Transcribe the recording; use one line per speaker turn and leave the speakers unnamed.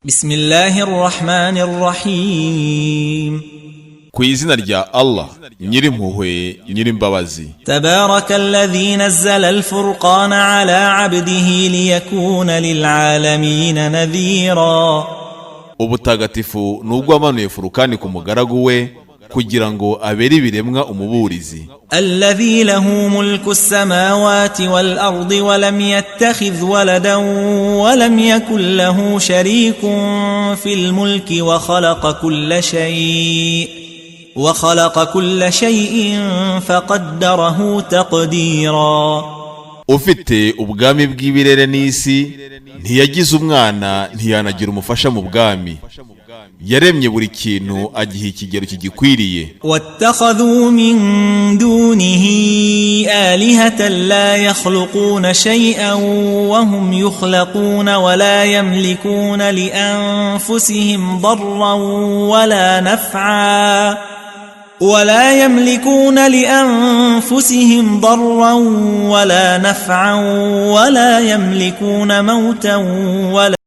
بسم الله الرحمن الرحيم
ku izina rya Allah nyirimpuhwe nyirimbabazi.
تبارك الذي نزل الفرقان على عبده ليكون للعالمين نذيرا.
Ubutagatifu nubwo amanuye Furukani ku mugaragu we kugira ngo abere ibiremwa umuburizi.
الذي له ملك السماوات والأرض ولم يتخذ ولدا ولم يكن له شريك في الملك وخلق كل شيء فقدره تقديرا.
Ufite ubwami bw'ibirere n'isi ntiyagize umwana ntiyanagira umufasha mu bwami. Yaremye buri kintu agiha ikigero kigikwiriye.
واتخذوا من دونه آلهة لا يخلقون شيئا وهم يخلقون ولا يملكون لأنفسهم ضرا ولا نفعا ولا يملكون موتا ولا